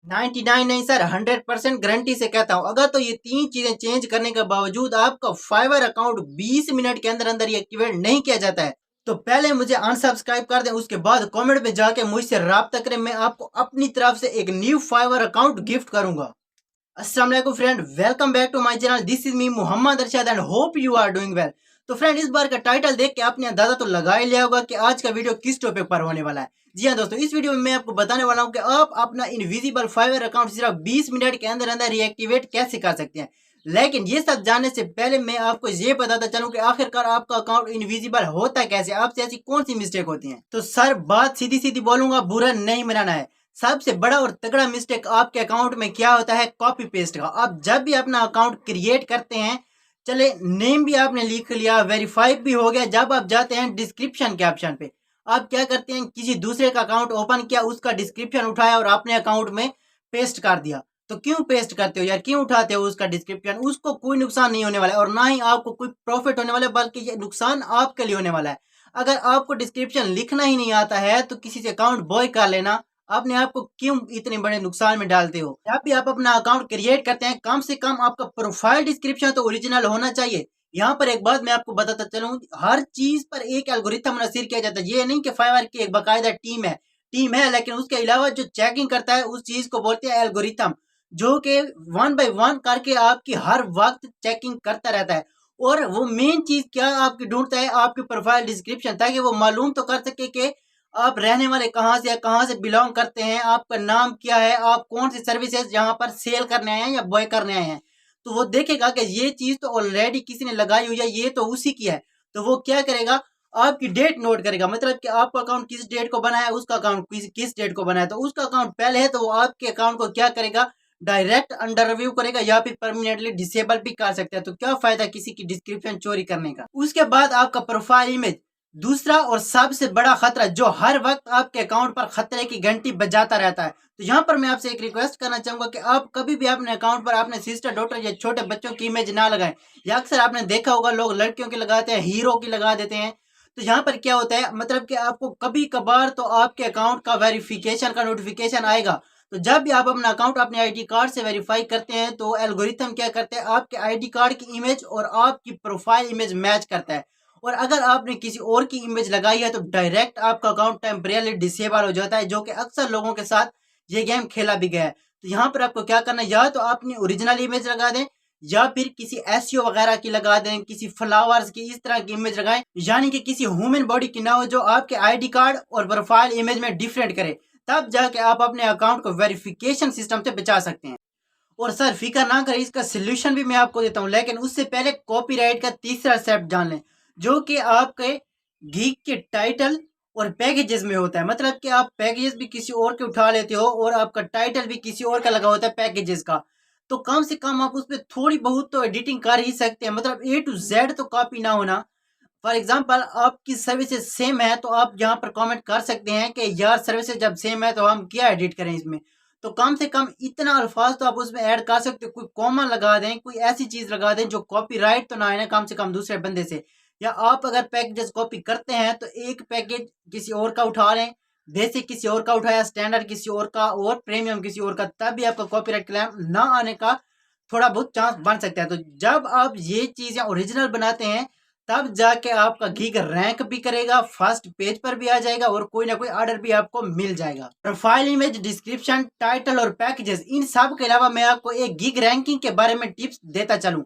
99 नहीं sir, 100% guarantee से कहता हूँ। अगर तो ये 3 चीजें चेंज करने के बावजूद आपका फाइवर अकाउंट 20 मिनट के अंदर अंदर ये एक्टिवेट नहीं किया जाता है, तो पहले मुझे अनसब्सक्राइब कर दें, उसके बाद कमेंट में जाके मुझसे राब्ता करें। मैं आपको अपनी तरफ से एक न्यू फाइवर अकाउंट गिफ्ट करूंगा। अस्सलाम वालेकुम friend, welcome back to my channel. This is me Mohammad Arshad and hope you are doing well. तो फ्रेंड, इस बार का टाइटल देख के आपने अंदाजा तो लगा ही लिया होगा कि आज का वीडियो किस टॉपिक पर होने वाला है। जी हाँ दोस्तों, इस वीडियो में मैं आपको बताने वाला हूं कि आप अपना इनविजिबल फाइवर अकाउंट सिर्फ 20 मिनट के अंदर अंदर रिएक्टिवेट कैसे कर सकते हैं। लेकिन ये सब जानने से पहले मैं आपको ये बताता चलूं कि आखिरकार आपका अकाउंट इनविजिबल होता कैसे, आपसे ऐसी कौन सी मिस्टेक होती है। तो सर, बात सीधी सीधी बोलूंगा, बुरा नहीं मनाना है। सबसे बड़ा और तगड़ा मिस्टेक आपके अकाउंट में क्या होता है, कॉपी पेस्ट का। आप जब भी अपना अकाउंट क्रिएट करते हैं, चले नेम भी आपने लिख लिया, वेरीफाई भी हो गया, जब आप जाते हैं डिस्क्रिप्शन के ऑप्शन पे, आप क्या करते हैं, किसी दूसरे का अकाउंट ओपन किया, उसका डिस्क्रिप्शन उठाया और अपने अकाउंट में पेस्ट कर दिया। तो क्यों पेस्ट करते हो यार, क्यों उठाते हो उसका डिस्क्रिप्शन? उसको कोई नुकसान नहीं होने वाला है और ना ही आपको कोई प्रॉफिट होने वाला है, बल्कि ये नुकसान आपके लिए होने वाला है। अगर आपको डिस्क्रिप्शन लिखना ही नहीं आता है तो किसी से अकाउंट बॉय कर लेना। अपने आप को क्यों इतने बड़े नुकसान में डालते हो? जब भी आप अपना अकाउंट क्रिएट करते हैं, कम से कम आपका प्रोफाइल डिस्क्रिप्शन तो ओरिजिनल होना चाहिए। यहाँ पर एक बात मैं आपको बताता चलूं, हर चीज पर एक एल्गोरिथम नसीर किया जाता है। ये नहीं कि फाइवर की एक बाकायदा टीम है, लेकिन उसके अलावा जो चेकिंग करता है उस चीज को बोलते हैं एल्गोरिथम, जो कि 1 बाय 1 करके आपकी हर वक्त चेकिंग करता रहता है। और वो मेन चीज क्या आपकी ढूंढता है, आपकी प्रोफाइल डिस्क्रिप्शन, ताकि वो मालूम तो कर सके कि आप रहने वाले कहाँ से हैं, कहाँ से बिलोंग करते हैं, आपका नाम क्या है, आप कौन सी सर्विसेज यहाँ पर सेल करने आए हैं या बॉय करने आए हैं। तो वो देखेगा कि ये चीज तो ऑलरेडी किसी ने लगाई हुई है, ये तो उसी की है। तो वो क्या करेगा, आपकी डेट नोट करेगा। मतलब कि आपका अकाउंट किस डेट को बनाया है, उसका अकाउंट किस डेट को बनाया है। तो उसका अकाउंट पहले है तो वो आपके अकाउंट को क्या करेगा, डायरेक्ट अंडर रिव्यू करेगा या फिर परमानेंटली डिसेबल भी कर सकता है। तो क्या फायदा किसी की डिस्क्रिप्शन चोरी करने का। उसके बाद आपका प्रोफाइल इमेज, दूसरा और सबसे बड़ा खतरा जो हर वक्त आपके अकाउंट पर खतरे की घंटी बजाता रहता है। तो यहाँ पर मैं आपसे एक रिक्वेस्ट करना चाहूंगा कि आप कभी भी अपने अकाउंट पर अपने सिस्टर, डॉटर या छोटे बच्चों की इमेज ना लगाएं। या अक्सर आपने देखा होगा, लोग लड़कियों की लगाते हैं, हीरो की लगा देते हैं। तो यहाँ पर क्या होता है, मतलब कि आपको कभी कभार तो आपके अकाउंट का वेरिफिकेशन का नोटिफिकेशन आएगा। तो जब भी आप अपना अकाउंट अपने आईडी कार्ड से वेरीफाई करते हैं, तो एल्गोरिथम क्या करते हैं, आपके आईडी कार्ड की इमेज और आपकी प्रोफाइल इमेज मैच करता है। और अगर आपने किसी और की इमेज लगाई है तो डायरेक्ट आपका अकाउंट टेम्परेरी डिसेबल हो जाता है, जो कि अक्सर लोगों के साथ ये गेम खेला भी गया है। तो यहाँ पर आपको क्या करना है, या तो अपनी ओरिजिनल इमेज लगा दें या फिर किसी एसईओ वगैरह की लगा दें, किसी फ्लावर्स की इस तरह की इमेज लगाएं, यानी कि किसी ह्यूमन बॉडी की ना हो, जो आपके आईडी कार्ड और प्रोफाइल इमेज में डिफरेंट करे। तब जाके आप अपने अकाउंट को वेरिफिकेशन सिस्टम से बचा सकते हैं। और सर, फिक्र ना करें, इसका सोल्यूशन भी मैं आपको देता हूं, लेकिन उससे पहले कॉपीराइट का तीसरा स्टेप जान लें, जो कि आपके गीक के टाइटल और पैकेजेस में होता है। मतलब कि आप पैकेजेस भी किसी और के उठा लेते हो और आपका टाइटल भी किसी और का लगा होता है पैकेजेस का। तो कम से कम आप उस पर थोड़ी बहुत तो एडिटिंग कर ही सकते हैं। मतलब A to Z तो कॉपी ना होना। फॉर एग्जाम्पल, आपकी सर्विसेज सेम है तो आप यहाँ पर कमेंट कर सकते हैं कि यार सर्विसेज जब सेम है तो हम क्या एडिट करें इसमें। तो कम से कम इतना अल्फाज तो आप उसमें ऐड कर सकते हो। कोई कॉमा लगा दें, कोई ऐसी चीज लगा दें जो कॉपीराइट तो ना है ना, कम से कम दूसरे बंदे से। या आप अगर पैकेजेस कॉपी करते हैं तो एक पैकेज किसी और का उठा लें, बेसिक किसी और का उठाया, स्टैंडर्ड किसी और का और प्रीमियम किसी और का, तब भी आपका कॉपीराइट क्लेम ना आने का थोड़ा बहुत चांस बन सकता है। तो जब आप ये चीजें ओरिजिनल बनाते हैं, तब जाके आपका गीग रैंक भी करेगा, फर्स्ट पेज पर भी आ जाएगा और कोई ना कोई ऑर्डर भी आपको मिल जाएगा। प्रोफाइल इमेज, डिस्क्रिप्शन, टाइटल और पैकेजेस, इन सब के अलावा मैं आपको एक गीग रैंकिंग के बारे में टिप्स देता चलूं।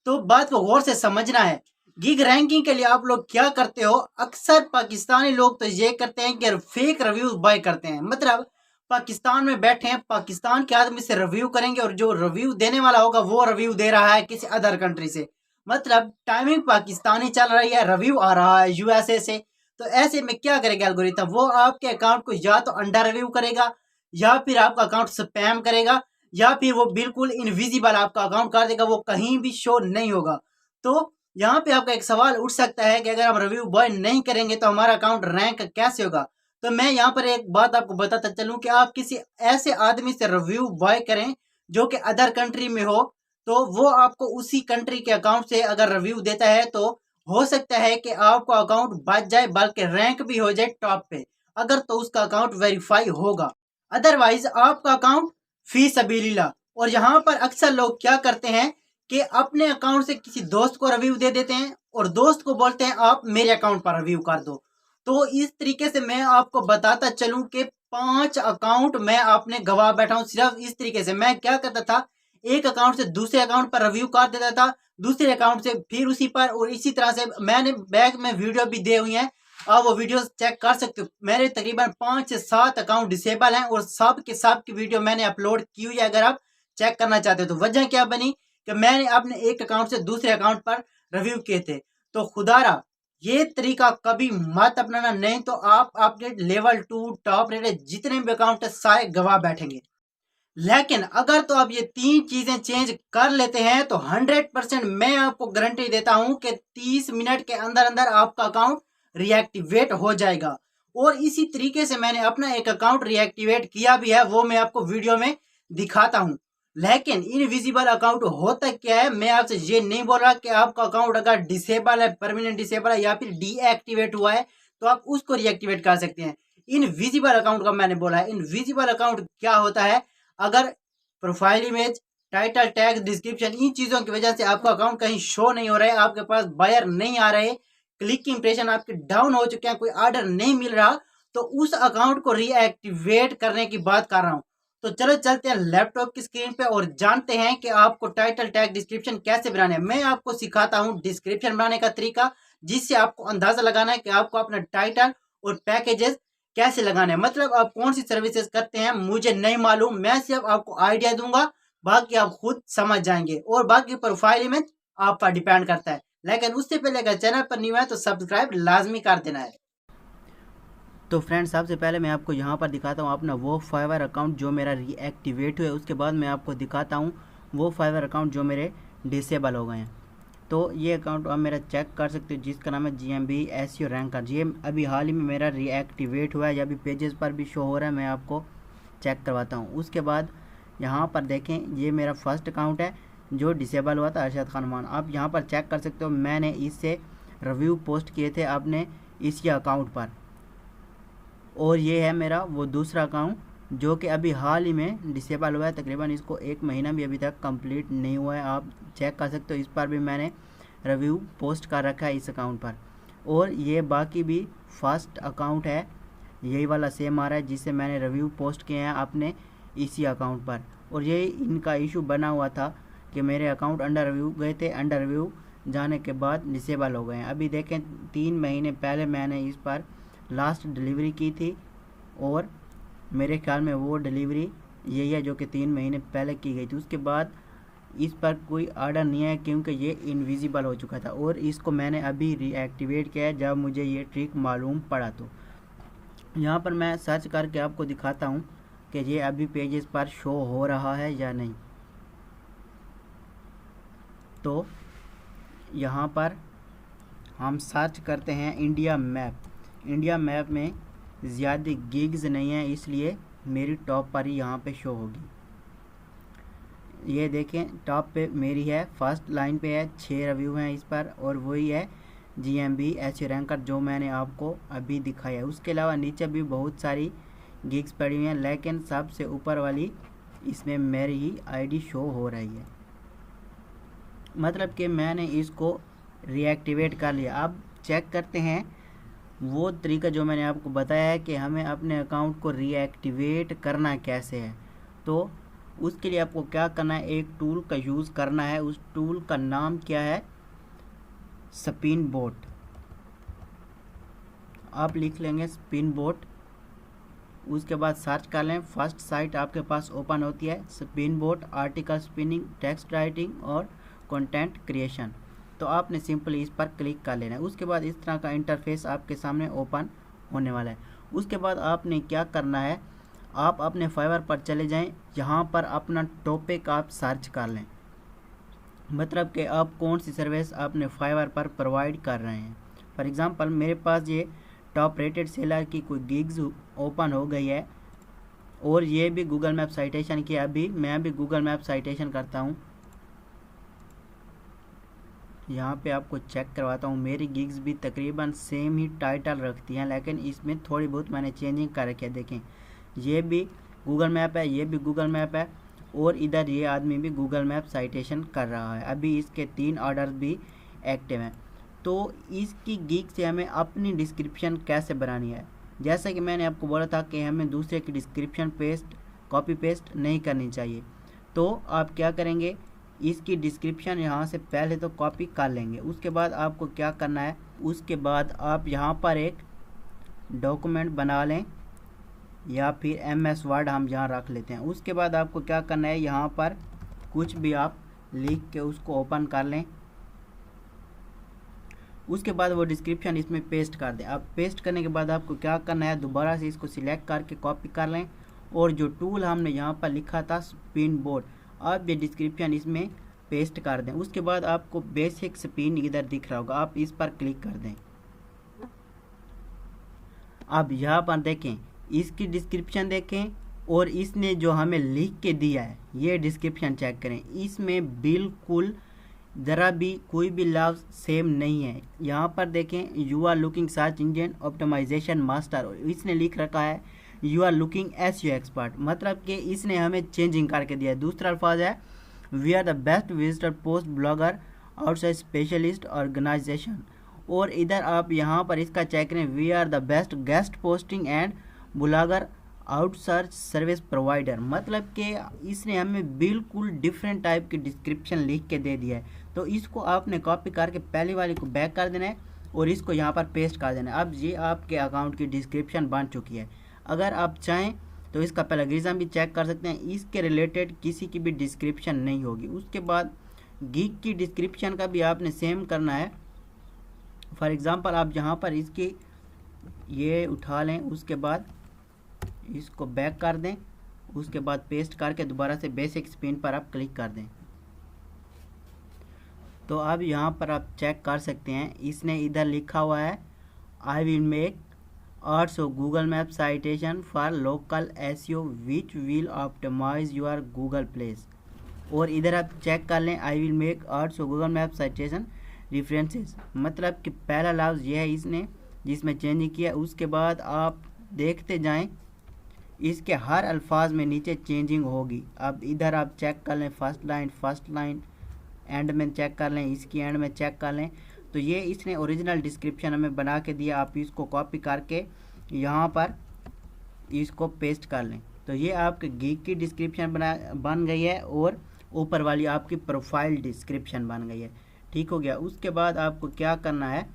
तो बात को गौर से समझना है। गीग रैंकिंग के लिए आप लोग क्या करते हो, अक्सर पाकिस्तानी लोग तो ये करते हैं कि फेक रिव्यूज बाय करते हैं। मतलब पाकिस्तान में बैठे हैं, पाकिस्तान के आदमी से रिव्यू करेंगे और जो रिव्यू देने वाला होगा वो रिव्यू दे रहा है किसी अदर कंट्री से। मतलब टाइमिंग पाकिस्तानी चल रही है, रिव्यू आ रहा है यूएसए से। तो ऐसे में क्या करेगा एल्गोरिथम, वो आपके अकाउंट को या तो अंडर रिव्यू करेगा, या फिर आपका अकाउंट स्पैम करेगा, या फिर वो बिल्कुल इनविजिबल आपका अकाउंट कर देगा, वो कहीं भी शो नहीं होगा। तो यहाँ पे आपका एक सवाल उठ सकता है कि अगर हम रिव्यू बॉय नहीं करेंगे तो हमारा अकाउंट रैंक कैसे होगा। तो मैं यहाँ पर एक बात आपको बताता चलूं कि आप किसी ऐसे आदमी से रिव्यू बॉय करें जो कि अदर कंट्री में हो, तो वो आपको उसी कंट्री के अकाउंट से अगर रिव्यू देता है तो हो सकता है कि आपका अकाउंट बच जाए, बल्कि रैंक भी हो जाए टॉप पे, अगर तो उसका अकाउंट वेरीफाई होगा। अदरवाइज आपका अकाउंट फी सबीलिल्लाह। और यहाँ पर अक्सर लोग क्या करते हैं कि अपने अकाउंट से किसी दोस्त को रिव्यू दे देते हैं और दोस्त को बोलते हैं आप मेरे अकाउंट पर रिव्यू कर दो। तो इस तरीके से मैं आपको बताता चलूं कि 5 अकाउंट मैं आपने गवा बैठा हूं सिर्फ इस तरीके से। मैं क्या करता था, एक अकाउंट से दूसरे अकाउंट पर रिव्यू कर देता था, दूसरे अकाउंट से फिर उसी पर, और इसी तरह से मैंने बैक में वीडियो भी दे हुई हैं, आप वो वीडियो चेक कर सकते हो। मेरे तकरीबन 5 से 7 अकाउंट डिसेबल हैं और सब के सब की वीडियो मैंने अपलोड की हुई है। अगर आप चेक करना चाहते हो तो वजह क्या बनी कि मैंने अपने एक अकाउंट से दूसरे अकाउंट पर रिव्यू किए थे। तो खुदारा ये तरीका कभी मत अपनाना, नहीं तो आप अपने लेवल 2 टॉप रेटेड जितने भी अकाउंट है सारे गवा बैठेंगे। लेकिन अगर तो आप ये 3 चीजें चेंज कर लेते हैं तो 100% मैं आपको गारंटी देता हूं कि 30 मिनट के अंदर अंदर आपका अकाउंट रिएक्टिवेट हो जाएगा। और इसी तरीके से मैंने अपना एक अकाउंट रिएक्टिवेट किया भी है, वो मैं आपको वीडियो में दिखाता हूं। लेकिन इनविजिबल अकाउंट होता क्या है, मैं आपसे ये नहीं बोल रहा कि आपका अकाउंट अगर डिसेबल है, परमानेंट डिसेबल है या फिर डीएक्टिवेट हुआ है तो आप उसको रिएक्टिवेट कर सकते हैं। इनविजिबल अकाउंट का मैंने बोला है। इनविजिबल अकाउंट क्या होता है, अगर profile image, title, tag, description, इन चीजों की वजह से आपका अकाउंट कहीं शो नहीं हो रहा है, आपके पास बायर नहीं आ रहे, क्लिक इंप्रेशन आपके डाउन हो चुके हैं, कोई ऑर्डर नहीं मिल रहा, तो उस अकाउंट को रीएक्टिवेट करने की बात कर रहा हूं। तो चलो चलते हैं लैपटॉप की स्क्रीन पे और जानते हैं कि आपको टाइटल, टैग, डिस्क्रिप्शन कैसे बनाने हैं। मैं आपको सिखाता हूं डिस्क्रिप्शन बनाने का तरीका, जिससे आपको अंदाजा लगाना है कि आपको अपना टाइटल और पैकेजेस कैसे लगाने हैं। मतलब आप कौन सी सर्विसेज करते हैं मुझे नहीं मालूम, मैं सिर्फ आपको आइडिया दूंगा, बाकी आप खुद समझ जाएंगे। और बाकी प्रोफाइल में आप पर डिपेंड करता है। लेकिन उससे पहले अगर चैनल पर न्यू है तो सब्सक्राइब लाजमी कर देना है। तो फ्रेंड्स, सबसे पहले मैं आपको यहाँ पर दिखाता हूँ अपना वो फाइवर अकाउंट जो मेरा रीएक्टिवेट हुआ है। उसके बाद मैं आपको दिखाता हूँ वो फाइवर अकाउंट जो मेरे डिसेबल हो गए हैं। तो ये अकाउंट आप मेरा चेक कर सकते हो, जिसका नाम है GMB SEO रैंकर। ये अभी हाल ही में मेरा रीएक्टिवेट हुआ है, या अभी पेजेस पर भी शो हो रहा है। मैं आपको चेक करवाता हूँ। उसके बाद यहाँ पर देखें, ये मेरा फर्स्ट अकाउंट है जो डिसेबल हुआ था, अरशद खान मान। आप यहाँ पर चेक कर सकते हो, मैंने इससे रिव्यू पोस्ट किए थे अपने इसी अकाउंट पर। और ये है मेरा वो दूसरा अकाउंट जो कि अभी हाल ही में डिसेबल हुआ है, तकरीबन इसको 1 महीना भी अभी तक कंप्लीट नहीं हुआ है। आप चेक कर सकते हो, इस पर भी मैंने रिव्यू पोस्ट कर रखा है इस अकाउंट पर। और ये बाकी भी फर्स्ट अकाउंट है, यही वाला सेम आ रहा है जिससे मैंने रिव्यू पोस्ट किए हैं अपने इसी अकाउंट पर। और ये इनका इशू बना हुआ था कि मेरे अकाउंट अंडर रिव्यू गए थे, अंडर रिव्यू जाने के बाद डिसेबल हो गए हैं। अभी देखें, 3 महीने पहले मैंने इस पर लास्ट डिलीवरी की थी, और मेरे ख्याल में वो डिलीवरी यही है जो कि 3 महीने पहले की गई थी। उसके बाद इस पर कोई ऑर्डर नहीं है क्योंकि ये इनविजिबल हो चुका था, और इसको मैंने अभी रीएक्टिवेट किया है जब मुझे ये ट्रिक मालूम पड़ा। तो यहाँ पर मैं सर्च करके आपको दिखाता हूँ कि ये अभी पेजेस पर शो हो रहा है या नहीं। तो यहाँ पर हम सर्च करते हैं इंडिया मैप। इंडिया मैप में ज़्यादा गिग्स नहीं है, इसलिए मेरी टॉप पर ही यहाँ पे शो होगी। ये देखें, टॉप पे मेरी है, फर्स्ट लाइन पे है, 6 रिव्यू हैं इस पर, और वही है GMB SEO रैंकर जो मैंने आपको अभी दिखाया है। उसके अलावा नीचे भी बहुत सारी गिग्स पड़ी हुई हैं, लेकिन सबसे ऊपर वाली इसमें मेरी ही ID शो हो रही है। मतलब कि मैंने इसको रीएक्टिवेट कर लिया। अब चेक करते हैं वो तरीका जो मैंने आपको बताया है कि हमें अपने अकाउंट को रीएक्टिवेट करना कैसे है। तो उसके लिए आपको क्या करना है, एक टूल का यूज़ करना है। उस टूल का नाम क्या है, स्पिन बोट। आप लिख लेंगे स्पिन बोट, उसके बाद सर्च कर लें। फर्स्ट साइट आपके पास ओपन होती है, spin boat, article spinning, text writing और कंटेंट क्रिएशन। तो आपने सिंपली इस पर क्लिक कर लेना है। उसके बाद इस तरह का इंटरफेस आपके सामने ओपन होने वाला है। उसके बाद आपने क्या करना है, आप अपने फाइवर पर चले जाएं, यहाँ पर अपना टॉपिक आप सर्च कर लें। मतलब कि आप कौन सी सर्विस अपने फाइवर पर प्रोवाइड कर रहे हैं। फॉर एग्ज़ाम्पल, मेरे पास ये टॉप रेटेड सेलर की कोई गिग्स ओपन हो गई है, और ये भी गूगल मैप साइटेशन की। अभी मैं भी गूगल मैप साइटेशन करता हूँ, यहाँ पे आपको चेक करवाता हूँ। मेरी गिग्स भी तकरीबन सेम ही टाइटल रखती हैं, लेकिन इसमें थोड़ी बहुत मैंने चेंजिंग कर रखी है। देखें, ये भी गूगल मैप है, ये भी गूगल मैप है, और इधर ये आदमी भी गूगल मैप साइटेशन कर रहा है। अभी इसके 3 ऑर्डर भी एक्टिव हैं। तो इसकी गीक से हमें अपनी डिस्क्रिप्शन कैसे बनानी है, जैसा कि मैंने आपको बोला था कि हमें दूसरे की डिस्क्रिप्शन कॉपी पेस्ट नहीं करनी चाहिए। तो आप क्या करेंगे, इसकी डिस्क्रिप्शन यहाँ से पहले तो कॉपी कर लेंगे। उसके बाद आपको क्या करना है, उसके बाद आप यहाँ पर एक डॉक्यूमेंट बना लें या फिर MS वर्ड हम यहाँ रख लेते हैं। उसके बाद आपको क्या करना है, यहाँ पर कुछ भी आप लिख के उसको ओपन कर लें। उसके बाद वो डिस्क्रिप्शन इसमें पेस्ट कर दें। अब पेस्ट करने के बाद आपको क्या करना है, दोबारा से इसको सिलेक्ट करके कॉपी कर लें, और जो टूल हमने यहाँ पर लिखा था स्पिन बोर्ड, आप ये डिस्क्रिप्शन इसमें पेस्ट कर दें। उसके बाद आपको बेसिक स्पिन इधर दिख रहा होगा, आप इस पर क्लिक कर दें। अब यहाँ पर देखें, इसकी डिस्क्रिप्शन देखें, और इसने जो हमें लिख के दिया है ये डिस्क्रिप्शन चेक करें, इसमें बिल्कुल ज़रा भी कोई भी लफ्ज़ सेम नहीं है। यहाँ पर देखें, you are looking search engine optimisation master, और इसने लिख रखा है you are looking SEO expert, मतलब कि इसने हमें चेंजिंग करके दिया है। दूसरा अल्फाज है we are the best visitor post blogger outside specialist organisation, और इधर आप यहाँ पर इसका चेक करें, we are the best guest posting and blogger outsource service provider, मतलब कि इसने हमें बिल्कुल डिफरेंट टाइप की डिस्क्रिप्शन लिख के दे दिया है। तो इसको आपने कॉपी करके पहली वाली को बैक कर देना है और इसको यहाँ पर पेस्ट कर देना है। अब ये आपके अकाउंट की डिस्क्रिप्शन बन चुकी है। अगर आप चाहें तो इसका प्लगरिज्म भी चेक कर सकते हैं, इसके रिलेटेड किसी की भी डिस्क्रिप्शन नहीं होगी। उसके बाद गीक की डिस्क्रिप्शन का भी आपने सेम करना है। फॉर एग्ज़ाम्पल आप यहाँ पर इसकी ये उठा लें, उसके बाद इसको बैक कर दें, उसके बाद पेस्ट करके दोबारा से बेसिक स्पिन पर आप क्लिक कर दें। तो अब यहाँ पर आप चेक कर सकते हैं, इसने इधर लिखा हुआ है I will make arts of Google map citation for local SEO which will optimise your Google place, और इधर आप चेक कर लें I will make arts of Google map citation references, मतलब कि पहला लफ्ज़ ये है इसने जिसमें चेंज किया। उसके बाद आप देखते जाएं, इसके हर अल्फाज में नीचे चेंजिंग होगी। अब इधर आप चेक कर लें, फर्स्ट लाइन एंड में चेक कर लें, इसकी एंड में चेक कर लें। तो ये इसने ओरिजिनल डिस्क्रिप्शन हमें बना के दिया, आप इसको कॉपी करके यहाँ पर इसको पेस्ट कर लें। तो ये आपके गीक की डिस्क्रिप्शन बन गई है, और ऊपर वाली आपकी प्रोफाइल डिस्क्रिप्शन बन गई है। ठीक हो गया। उसके बाद आपको क्या करना है,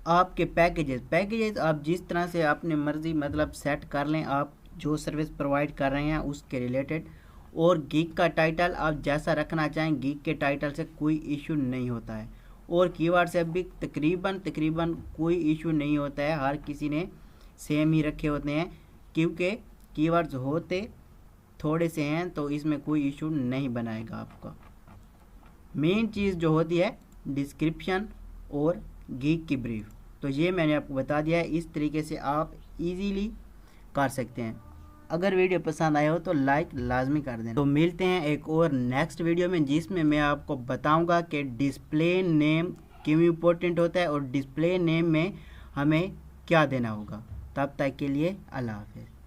आपके पैकेजेस आप जिस तरह से अपनी मर्ज़ी मतलब सेट कर लें, आप जो सर्विस प्रोवाइड कर रहे हैं उसके रिलेटेड। और गीक का टाइटल आप जैसा रखना चाहें, गीक के टाइटल से कोई इशू नहीं होता है, और कीवर्ड से भी तकरीबन कोई इशू नहीं होता है। हर किसी ने सेम ही रखे होते हैं, क्योंकि कीवर्ड्स होते थोड़े से हैं, तो इसमें कोई इशू नहीं बनाएगा आपका। मेन चीज़ जो होती है डिस्क्रिप्शन और गीक की ब्रीफ, तो ये मैंने आपको बता दिया है। इस तरीके से आप इजीली कर सकते हैं। अगर वीडियो पसंद आया हो तो लाइक लाजमी कर देना। तो मिलते हैं एक और नेक्स्ट वीडियो में, जिसमें मैं आपको बताऊंगा कि डिस्प्ले नेम क्यों इम्पोर्टेंट होता है और डिस्प्ले नेम में हमें क्या देना होगा। तब तक के लिए अल्लाह हाफिज़।